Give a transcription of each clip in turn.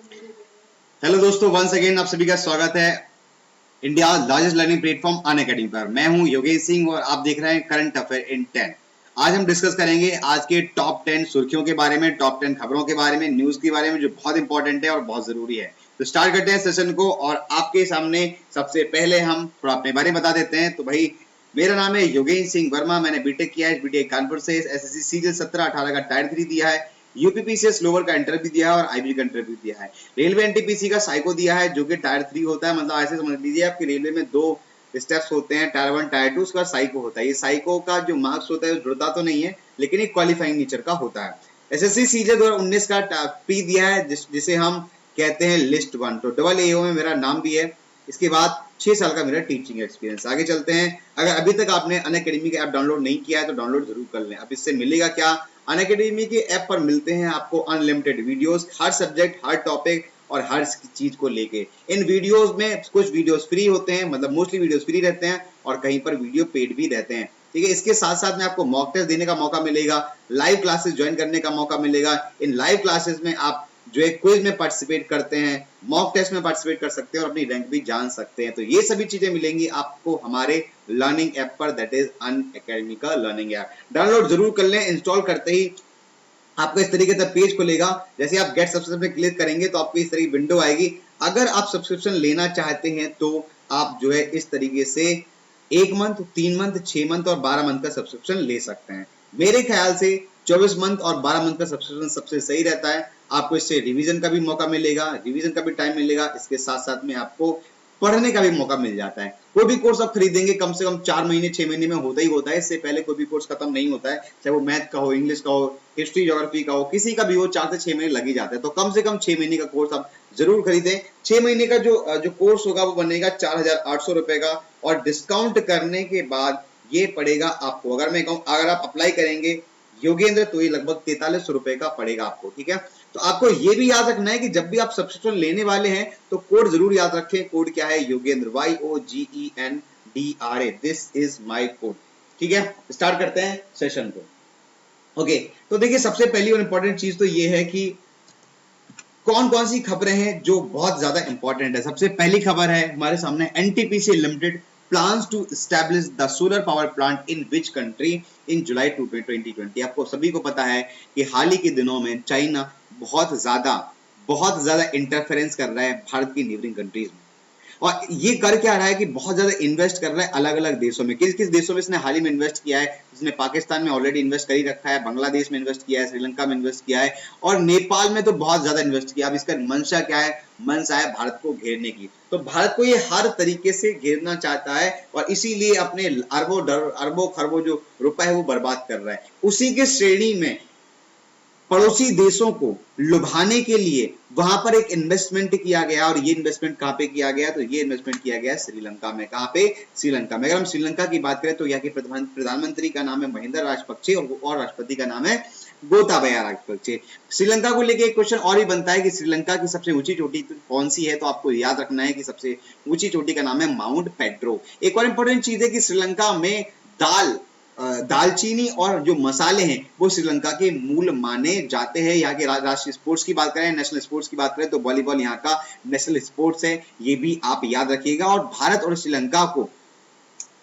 Hello दोस्तों, once again आप सभी का स्वागत है India largest learning platform Unacademy पर। मैं हूं योगेश सिंह और आप देख रहे हैं करंट अफेयर इन 10। आज हम डिस्कस करेंगे आज के टॉप 10 सुर्खियों के बारे में, टॉप 10 खबरों के बारे में, न्यूज के बारे में जो बहुत इंपॉर्टेंट है और बहुत जरूरी है। तो स्टार्ट करते हैं सेशन को और आपके सामने सबसे पहले हम थोड़ा अपने बारे में बता देते हैं। तो भाई, मेरा नाम है योगेश सिंह वर्मा। मैंने बीटेक किया है बीटेक कानपुर से। एसएससी सीजीएल 17-18 का टायर 3 दिया है। यूपीपीसीएस लोअर का इंटरव्यू दिया है और आईबी का इंटरव्यू दिया है। रेलवे एनटीपीसी का साइको दिया है जो कि टायर 3 होता है। मतलब ऐसे समझ लीजिए आपकी रेलवे में दो स्टेप्स होते हैं, टायर 1 टायर 2। उसका साइको होता है। ये साइको का जो मार्क्स होता है वो जुड़ता तो नहीं है, लेकिन एक क्वालिफाइंग नेचर का होता है। एसएससी सीजीएल 2019 का पी दिया है जिसे हम कहते हैं लिस्ट 1। तो डबल एओ में मेरा नाम भी है। इसके बाद 6 साल का मेरा टीचिंग एक्सपीरियंस। आगे चलते हैं। अगर अभी तक आपने अनअकैडमी का ऐप डाउनलोड नहीं किया है तो डाउनलोड जरूर कर लें। अब इससे मिलेगा क्या? अनअकैडमी के ऐप पर मिलते हैं आपको अनलिमिटेड वीडियोस, हर सब्जेक्ट, हर टॉपिक और हर चीज को लेके। इन वीडियोस में कुछ वीडियोस फ्री होते हैं, मतलब मोस्टली वीडियोस फ्री रहते हैं और कहीं पर वीडियो पेड भी रहते हैं। ठीक है। इसके साथ साथ में आपको मॉक टेस्ट देने का मौका मिलेगा, लाइव क्लासेस ज्वाइन करने का मौका मिलेगा। इन लाइव क्लासेस में आप जो है क्विज में पार्टिसिपेट करते हैं, मॉक टेस्ट में पार्टिसिपेट कर सकते हैं और अपनी रैंक भी जान सकते हैं। तो ये सभी चीजें मिलेंगी आपको हमारे लर्निंग ऐप पर, दैट इज अनअकैडमी का लर्निंग ऐप। डाउनलोड जरूर कर लें। इंस्टॉल करते ही आपको इस तरीके से पेज खुलेगा। जैसे आप गेट सब्सक्रिप्शन पे क्लिक करेंगे तो आपको इस तरह की विंडो आएगी। अगर आप सब्सक्रिप्शन लेना चाहते हैं तो आप जो है इस तरीके से 1 मंथ, 3 मंथ, 6 मंथ और 12 मंथ का सब्सक्रिप्शन ले सकते हैं। मेरे ख्याल से 24 मंथ और 12 मंथ का सब्सक्रिप्शन सबसे सही रहता है। आपको इससे रिवीजन का भी मौका मिलेगा, रिवीजन का भी टाइम मिलेगा। इसके साथ साथ में आपको पढ़ने का भी मौका मिल जाता है। कोई भी कोर्स आप खरीदेंगे कम से कम 4 महीने 6 महीने में होता ही होता है। इससे पहले कोई भी कोर्स खत्म नहीं होता है, चाहे वो मैथ का हो, इंग्लिश का हो, हिस्ट्री ज्योग्राफी का हो, किसी का भी हो, 4 से 6 महीने लग ही जाते हैं। तो कम से कम 6 महीने का कोर्स आप जरूर खरीदें। 6 महीने का जो कोर्स होगा वो बनेगा 4,800 रुपए का और डिस्काउंट करने के बाद ये पड़ेगा आपको, अगर मैं कहूँ अगर आप अप्लाई करेंगे योगेंद्र तो ये लगभग 4300 रुपए का पड़ेगा आपको। ठीक है। तो आपको ये भी याद रखना है कि जब भी आप सब्सक्रिप्शन लेने वाले हैं तो कोड जरूर याद रखें। कोड क्या है? Yogendra, YOGENDRA। This is my code. ठीक है। स्टार्ट करते हैं सेशन को। ओके। तो देखिए, सबसे पहली और इंपॉर्टेंट चीज तो ये है कि कौन कौन सी खबरें हैं जो बहुत ज्यादा इंपॉर्टेंट है। सबसे पहली खबर है हमारे सामने, NTPC limited plans to establish the solar power plant in which country in July 2020। आपको सभी को पता है कि हाल ही के दिनों में चाइना बहुत ज्यादा इंटरफेरेंस कर रहा है भारत की नेबरिंग कंट्रीज में। और ये कर क्या रहा है कि बहुत ज्यादा इन्वेस्ट कर रहा है अलग अलग देशों में। किस किस देशों में इसने हाल ही में इन्वेस्ट किया है? इसने पाकिस्तान में ऑलरेडी इन्वेस्ट कर ही रखा है, बांग्लादेश में इन्वेस्ट किया है, श्रीलंका में इन्वेस्ट किया है और नेपाल में तो बहुत ज्यादा इन्वेस्ट किया। अब इसका मंशा क्या है? मंशा है भारत को घेरने की। तो भारत को ये हर तरीके से घेरना चाहता है और इसीलिए अपने अरबों खरबों जो रुपए है वो बर्बाद कर रहा है। उसी के श्रेणी में पड़ोसी देशों को लुभाने के लिए वहां पर एक इन्वेस्टमेंट किया गया। और ये इन्वेस्टमेंट कहां पे किया गया? तो ये इन्वेस्टमेंट किया गया श्रीलंका में। कहां पे? श्रीलंका में। अगर हम श्रीलंका की बात करें तो यहाँ के प्रधानमंत्री का नाम है महिंदा राजपक्षे और राष्ट्रपति का नाम है गोताबाया राजपक्षे। श्रीलंका को लेके एक क्वेश्चन और भी बनता है कि श्रीलंका की सबसे ऊंची चोटी कौन सी है? तो आपको याद रखना है कि सबसे ऊंची चोटी का नाम है माउंट पेड्रो। एक और इंपॉर्टेंट चीज है कि श्रीलंका में दालचीनी और जो मसाले हैं वो श्रीलंका के मूल माने जाते हैं। यहाँ के राष्ट्रीय स्पोर्ट्स की बात करें, नेशनल स्पोर्ट्स की बात करें तो वॉलीबॉल यहाँ का नेशनल स्पोर्ट्स है। ये भी आप याद रखिएगा। और भारत और श्रीलंका को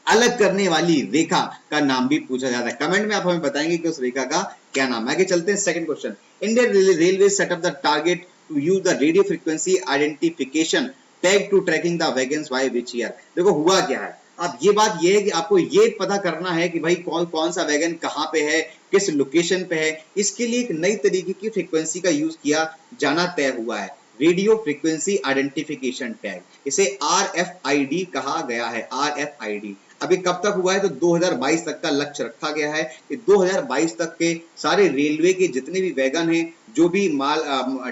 अलग करने वाली रेखा का नाम भी पूछा जाता है। कमेंट में आप हमें बताएंगे कि उस रेखा का क्या नाम है। आगे चलते हैं second question. Indian railway set up the target to use the radio frequency identification tag to tracking the wagons by which year. देखो हुआ क्या है, अब ये बात ये है कि आपको ये पता करना है कि भाई कौन कौन सा वैगन कहाँ पे है, किस लोकेशन पे है। इसके लिए एक नई तरीके की फ्रीक्वेंसी का यूज किया जाना तय हुआ है, रेडियो फ्रीक्वेंसी आइडेंटिफिकेशन टैग। इसे RFID कहा गया है, RFID। अभी कब तक हुआ है? तो 2022 तक का लक्ष्य रखा गया है कि 2022 तक के सारे रेलवे के जितने भी वैगन हैं, जो भी माल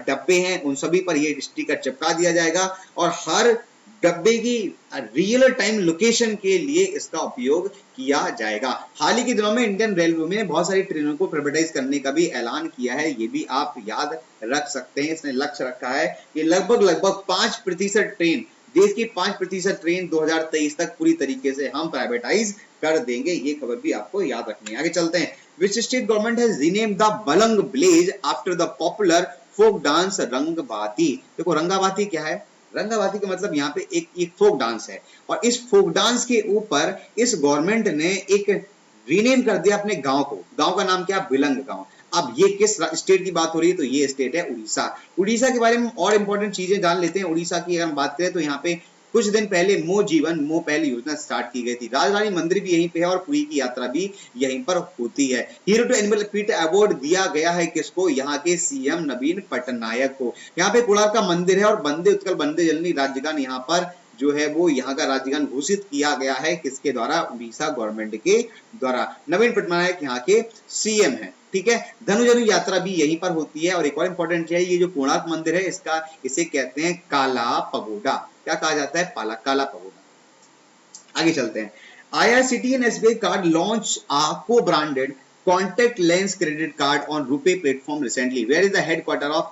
डब्बे हैं, उन सभी पर ये स्टिकर चिपका दिया जाएगा और हर डब्बे की रियल टाइम लोकेशन के लिए इसका उपयोग किया जाएगा। हाल ही के दिनों में इंडियन रेलवे में बहुत सारी ट्रेनों को प्राइवेटाइज करने का भी ऐलान किया है। ये भी आप याद रख सकते हैं। इसने लक्ष्य रखा है कि लगभग 5% ट्रेन, देश की 5% ट्रेन 2023 तक पूरी तरीके से हम प्राइवेटाइज कर देंगे। ये खबर भी आपको याद रखनी है। आगे चलते हैं। Which state government has renamed the Balang village after the popular folk dance Rangabati. देखो रंगाबाती क्या है, रंगाबाती का मतलब यहाँ पे एक फोक डांस है, और इस फोक डांस के ऊपर इस गवर्नमेंट ने एक रीनेम कर दिया अपने गांव को। गांव का नाम क्या, बिलंग गांव। अब ये किस स्टेट की बात हो रही है, तो ये स्टेट है उड़ीसा। उड़ीसा के बारे में और इंपॉर्टेंट चीजें जान लेते हैं। उड़ीसा की अगर हम बात करें तो यहाँ पे कुछ दिन पहले मो जीवन मो पहल योजना स्टार्ट की गई थी। राजधानी मंदिर भी यहीं पे है और पुरी की यात्रा भी यहीं पर होती है। Hero to animal feet award दिया गया है किसको, यहाँ के सीएम नवीन पटनायक को। यहाँ पे कोणार्क का मंदिर है और वंदे उत्कल वंदे जननी राज्यगान यहाँ पर जो है वो यहाँ का राज्यगान घोषित किया गया है, किसके द्वारा, उड़ीसा गवर्नमेंट के द्वारा। नवीन पटनायक यहाँ के सीएम है, ठीक है। धनुजनु यात्रा भी यहीं पर होती है। और एक और इंपॉर्टेंट है, ये जो कोणार्क मंदिर है इसका इसे कहते हैं काला पगोडा। क्या कहा जाता है, काला पगोडा। आगे चलते हैं। IRCTC and SBI card launch a co-branded contact lens credit card on RuPay platform recently. Where is the headquarter of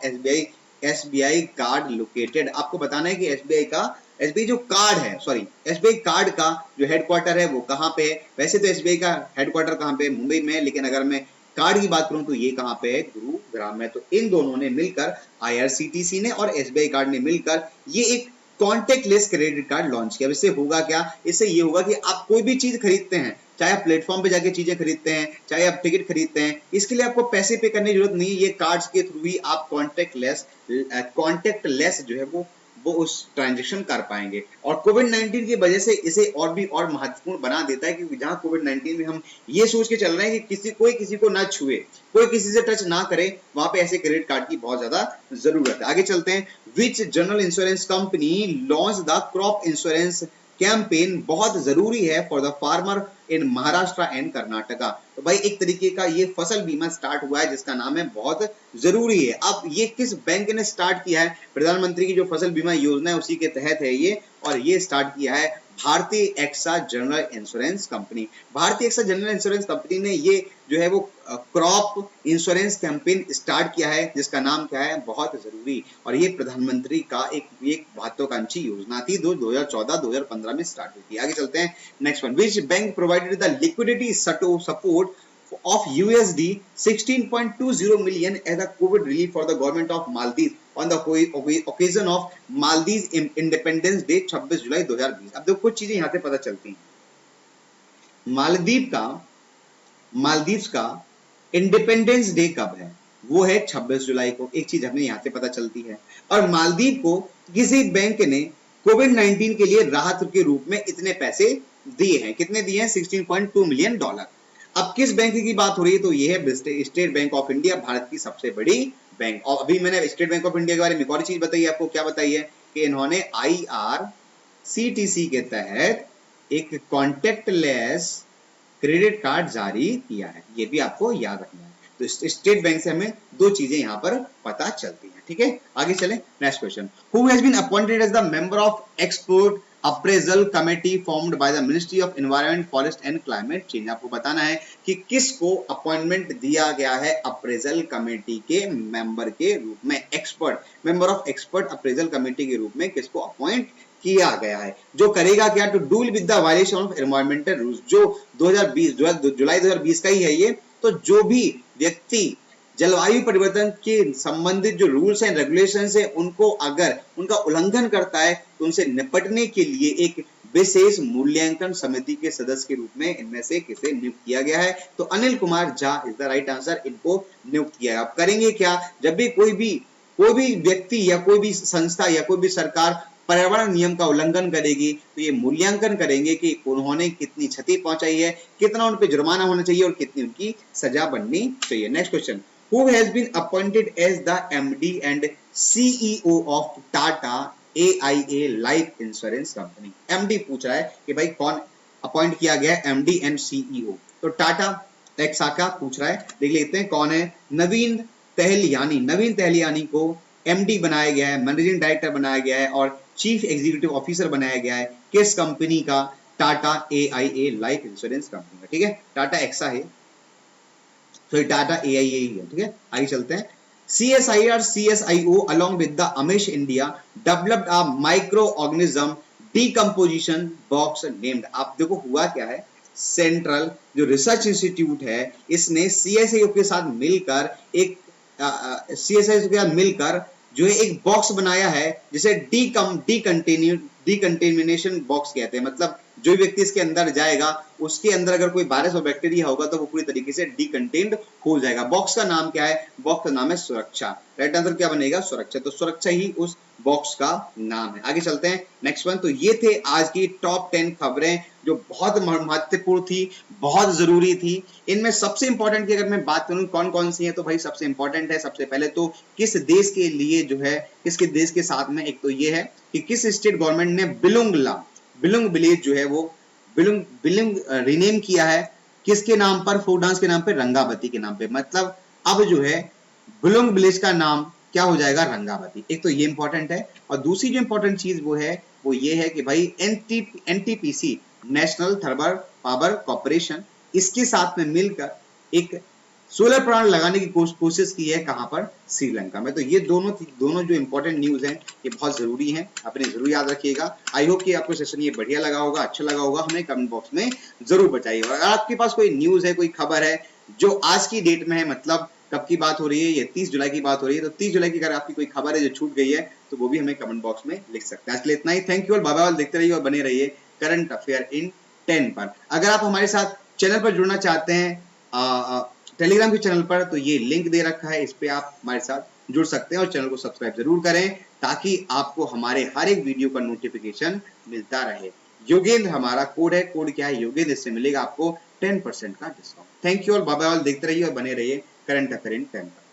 SBI card located? आपको बताना है कि SBI जो कार्ड है, सॉरी SBI कार्ड का जो हेडक्वार्टर है वो कहाँ पे है। वैसे तो SBI का हेडक्वार्टर कहाँ पे है, मुंबई में है, लेकिन अगर मैं कार्ड की बात करूं तो ये कहाँ पे है, गुरुग्राम में। तो इन दोनों ने मिलकर, IRCTC ने और SBI कार्ड ने मिलकर ये एक कॉन्टेक्टलेस क्रेडिट कार्ड लॉन्च किया। इससे होगा क्या, इससे ये होगा कि आप कोई भी चीज खरीदते हैं, चाहे आप प्लेटफॉर्म पे जाके चीजें खरीदते हैं, चाहे आप टिकट खरीदते हैं, इसके लिए आपको पैसे पे करने की जरूरत नहीं है। ये कार्ड्स के थ्रू ही आप कॉन्टेक्टलेस जो है वो उस ट्रांजेक्शन कर पाएंगे। और कोविड-19 की वजह से इसे और भी और महत्वपूर्ण बना देता है, क्योंकि जहां कोविड-19 में हम ये सोच के चल रहे हैं कि कोई किसी को ना छुए, कोई किसी से टच ना करे, वहां पे ऐसे क्रेडिट कार्ड की बहुत ज्यादा जरूरत है। आगे चलते हैं। Which general insurance company launch the crop insurance campaign, बहुत जरूरी है for the farmer in Maharashtra and Karnataka. तो भाई एक तरीके का ये फसल बीमा स्टार्ट हुआ है जिसका नाम है बहुत जरूरी है। अब ये किस बैंक ने स्टार्ट किया है, प्रधानमंत्री की जो फसल बीमा योजना है उसी के तहत है ये, और ये स्टार्ट किया है भारतीय एक्सा जनरल इंश्योरेंस कंपनी। भारतीय एक्सा जनरल इंश्योरेंस कंपनी ने ये जो है वो क्रॉप इंश्योरेंस कैंपेन स्टार्ट किया है जिसका नाम क्या है, बहुत जरूरी। और ये प्रधानमंत्री का एक महत्वाकांक्षी योजना थी, 2014-2015 में स्टार्ट हुई थी। आगे चलते हैं। Next one, which bank provided the liquidity support of USD 16.20 million as a COVID relief for the government of Maldives on the occasion of Maldives Independence Day 26 जुलाई 2020। अब देखो कुछ चीजें यहाँ से पता चलती हैं। मालदीव्स का इंडिपेंडेंस डे कब है, वो है 26 जुलाई को। एक चीज हमें यहाँ से पता चलती है। और मालदीव को किसी बैंक ने कोविड-19 के लिए राहत के रूप में इतने पैसे दिए हैं। कितने दिए हैं, $16.2 मिलियन। अब किस बैंक की बात हो रही है, तो ये है state bank of India, Bharat की सबसे बड़ी बैंक। और अभी मैंने स्टेट बैंक ऑफ इंडिया के बारे में एक और चीज बताई है आपको। क्या बताई है कि इन्होंने IRCTC के तहत एक कॉन्टेक्टलेस क्रेडिट कार्ड जारी किया है। ये भी आपको याद रखना है। तो स्टेट बैंक से हमें दो चीजें यहाँ पर पता चलती हैं, ठीक है। आगे चलें। Next question, who has been appointed as the member of expert appraisal committee formed by the ministry of environment forest and climate change. आपको बताना है कि किसको अपॉइंटमेंट दिया गया है अप्रेजल कमेटी के मेंबर के रूप में। Expert member of expert appraisal committee के रूप में किसको अपॉइंट किया गया है, जो करेगा क्या, to deal with the violation of environmental rules. जो 2020 जुलाई 2020 का ही है ये। तो जो भी व्यक्ति जलवायु परिवर्तन के संबंधित जो रूल्स एंड रेगुलेशंस है उनको अगर उनका उल्लंघन करता है तो उनसे निपटने के लिए एक विशेष मूल्यांकन समिति के सदस्य के रूप में इनमें से किसे नियुक्त किया गया है, तो Anil Kumar Jha is the right answer. इनको नियुक्त किया है। अब करेंगे क्या, जब भी कोई भी व्यक्ति या कोई भी संस्था या कोई भी सरकार पर्यावरण नियम का उल्लंघन करेगी तो ये मूल्यांकन करेंगे कि उन्होंने कितनी क्षति पहुंचाई है, कितना उन पे जुर्माना होना चाहिए और कितनी उनकी सजा बननी चाहिए। Next question, who has been appointed as the MD and CEO of Tata AIA Life Insurance Company। MD पूछ रहा है कि भाई कौन अपॉइंट किया गया MD and CEO। तो टाटा एक्सा का पूछ रहा है, देख लेते हैं कौन है। नवीन तहलियानी को MD बनाया गया है, मैनेजिंग डायरेक्टर बनाया गया है और चीफ एग्जीक्यूटिव ऑफिसर बनाया गया है। किस कंपनी का, Tata AIA life insurance company का, ठीक है। टाटा एक्सा है तो टाटा AIA ही है, ठीक है। आगे चलते हैं। CSIR CSIO along with the Amish India developed a microorganism decomposition box named। आप देखो हुआ क्या है, सेंट्रल जो रिसर्च इंस्टीट्यूट है इसने CSIO के साथ मिलकर एक CSIS के साथ मिलकर जो है एक बॉक्स बनाया है जिसे डीकंटेमिनेशन बॉक्स कहते हैं। मतलब जो व्यक्ति इसके अंदर जाएगा उसके अंदर अगर कोई वायरस और बैक्टीरिया होगा तो वो पूरी तरीके से डीकंटेन्ड हो जाएगा। बॉक्स का नाम क्या है? बॉक्स का नाम है सुरक्षा। राइट आंसर क्या बनेगा? सुरक्षा। तो सुरक्षा ही उस बॉक्स का नाम है। आगे चलते हैं नेक्स्ट वन। तो ये थे आज की टॉप 10 खबरें जो बहुत महत्वपूर्ण थी, बहुत जरूरी थी। इनमें सबसे इंपॉर्टेंट की अगर मैं बात करूं कौन कौन सी है, तो भाई सबसे इंपॉर्टेंट है सबसे पहले तो किस देश के लिए जो है, किसके देश के साथ में, एक तो ये है कि किस स्टेट गवर्नमेंट ने बिलुंग विलेज जो है वो बिलुंग रीनेम किया है किसके नाम पर? फोक डांस के नाम पे, रंगावती के नाम पे। मतलब अब जो है बिलुंग विलेज का नाम क्या हो जाएगा? रंगावती। एक तो ये इंपॉर्टेंट है। और दूसरी जो इंपॉर्टेंट चीज वो ये है कि भाई NTPC national thermal power corporation इसके साथ में मिलकर एक सोलर प्लांट लगाने की कोशिश की है। कहां पर? श्रीलंका में। तो ये दोनों जो इंपॉर्टेंट न्यूज हैं ये बहुत जरूरी हैं, अपने जरूर याद रखिएगा। आई होप कि आपको सेशन ये बढ़िया लगा होगा, अच्छा लगा होगा। हमें कमेंट बॉक्स में जरूर बताइएगा। अगर आपके पास कोई न्यूज है, कोई खबर है जो आज की डेट में है, मतलब कब की बात हो रही है, ये 30 जुलाई की बात हो रही है, तो 30 जुलाई की अगर आपकी कोई खबर है जो छूट गई है तो वो भी हमें कमेंट बॉक्स में लिख सकते हैं। इसलिए इतना ही। थैंक यू और बाय बाय। देखते रहिए और बने रहिए करंट अफेयर इन 10 पर। अगर आप हमारे साथ चैनल पर जुड़ना चाहते हैं टेलीग्राम के चैनल पर, तो ये लिंक दे रखा है, इस पे आप हमारे साथ जुड़ सकते हैं और चैनल को सब्सक्राइब जरूर करें ताकि आपको हमारे हर एक वीडियो का नोटिफिकेशन मिलता रहे। योगेंद्र हमारा कोड है। कोड क्या है? योगेंद्र। इससे मिलेगा आपको 10% का डिस्काउंट। थैंक यू और बाय बाय। देखते रहिए और बने रहिए करंट अफेयर इन 10 पर।